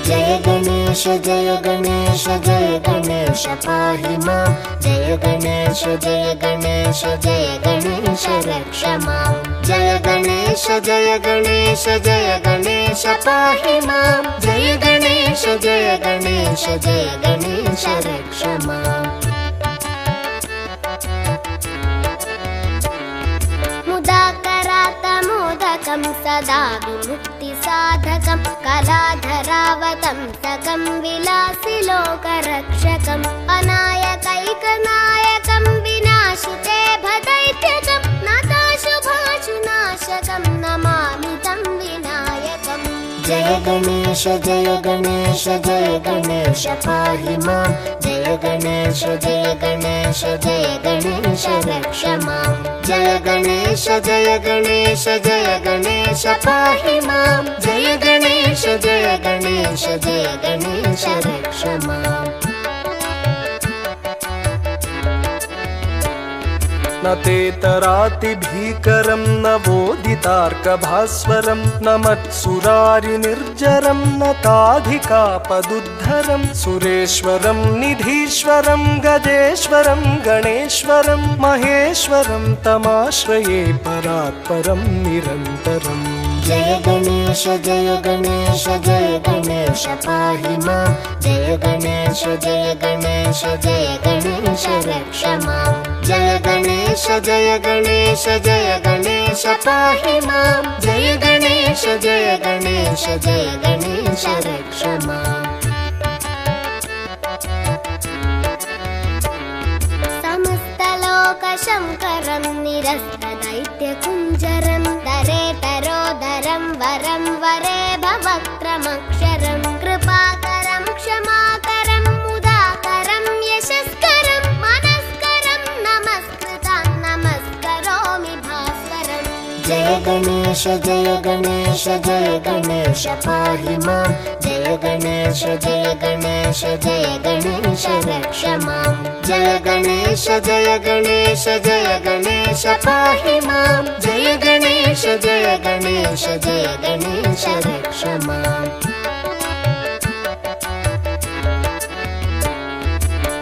जय गणेश जय गणेश जय गणेश पाहि मां जय गणेश जय गणेश जय गणेश रक्ष मां जय गणेश जय गणेश जय गणेश पाहि मां जय गणेश जय गणेश जय गणेश रक्ष मां मुदाकरातमोदकं सदा विमुक्तिसाधकं कलाधरावतंसकं विलासिलोकरक्षकम् अनायकैकनायकं विनाशिते भदैत्यकं नताशुभाशुनाशकं नमामि तं विनायकम् जय गणेश जय गणेश जय गणेश पाहि मां जय गणेश जय गणेश जय गणेश रक्ष मां जय गणेश जय गणेश जय गणेश पाहि मां जय गणेश जय गणेश जय गणेश रक्ष मां न तेतरातिभीकरं न वोदितार्कभास्वरं न मत्सुरारिनिर्जरं न ताधिकापदुद्धरं सुरेश्वरं निधीश्वरं गजेश्वरं गणेश्वरं महेश्वरं तमाश्रये परात्परं निरन्तरम् जय गणेश जय गणेश जय गणेश पाहि मां जय गणेश जय गणेश जय गणेश रक्ष मां जय गणेश जय गणेश जय गणेश पाहि मां जय गणेश जय गणेश जय गणेश रक्ष मां समस्तलोकशङ्करं निरस्तदैत्यकुञ्जरं दरेतरोदरं वरं वरे भवक्त्रमक्षरं कृपाकरं क्षमाकरं मुदाकरं यशस्करं मनस्करं नमस्कृतं नमस्करोमि भास्वरम् जय गणेश जय गणेश जय गणेश पाहि मां जय गणेश जय गणेश जय गणेश रक्ष मां जय गणेश जय गणेश जय गणेश पाहि मां जय गणेश जय गणेश जय गणेश रक्ष मां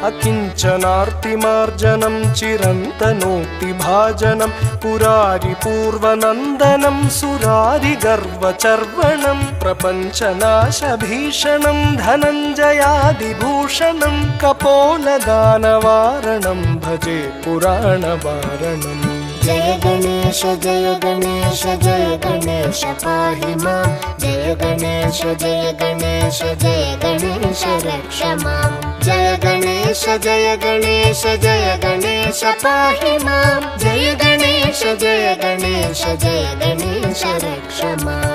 अकिञ्चनार्तिमार्जनं चिरन्तनोक्तिभाजनं पुरारिपूर्वनन्दनं सुरारिगर्वचर्वणं प्रपञ्चनाशभीषणं धनञ्जयादिभूषणं कपोलदानवारणं भजे पुराणवारणम् जय गणेश जय गणेश जय गणेश पाहि मां जय गणेश जय गणेश जय गणेश रक्ष मां जय गणेश जय गणेश जय गणेश पाहि मां जय गणेश जय गणेश जय गणेश रक्ष मां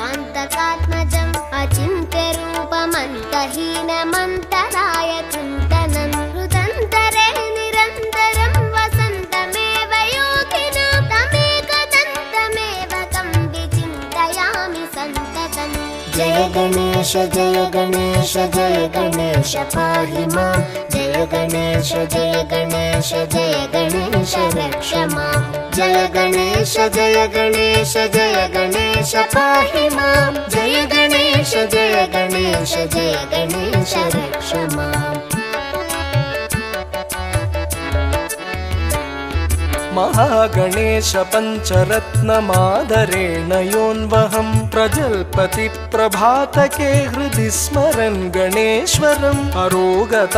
नितान्तकान्तदन्तकान्तिमन्तकान्तकात्मजम् अचिन्त्यरूपमन्तहीनमन्तराय चिन्तनं हृदन्तरे निरन्तरं वसन्तमेव योगिनां तमेकदन्तमेव तं विचिन्तयामि सन्ततम् जय गणेश जय गणेश जय गणेश पाहि मां जय गणेश जय गणेश जय गणेश रक्ष मां जय गणेश जय गणेश जय गणेश पाहि मां जय गणेश जय गणेश जय गणेश रक्ष मां महागणेश पञ्चरत्नमादरेण योन्वहं प्रजल्पति प्रभातके हृदि स्मरन् गणेश्वरम् अरोगतामदोषतां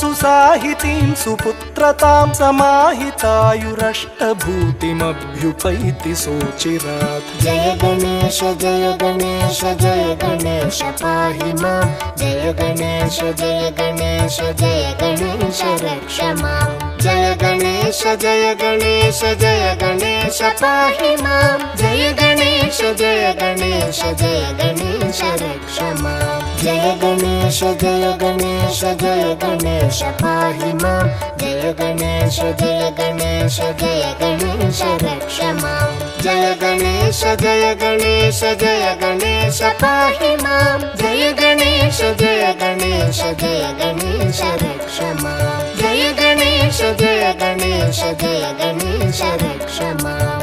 सुसाहितीं सुपुत्रतां समाहितायुरष्टभूतिमभ्युपैति सोचिरात् जय गणेश जय गणेश जय गणेश पाहि मां जय गणेश जय गणेश जय गणेश रक्ष मां जय गणेश जय गणेश जय गणेश पाहि मां जय गणेश जय गणेश जय गणेश रक्ष मां जय गणेश जय गणेश जय गणेश पाहि मां जय गणेश जय गणेश जय गणेश रक्ष मां जय गणेश जय गणेश जय गणेश पाहि मां जय गणेश जय गणेश जय गणेश रक्ष मां जय गणेश गणेश जय गणेश जय गणेश रक्ष माम्।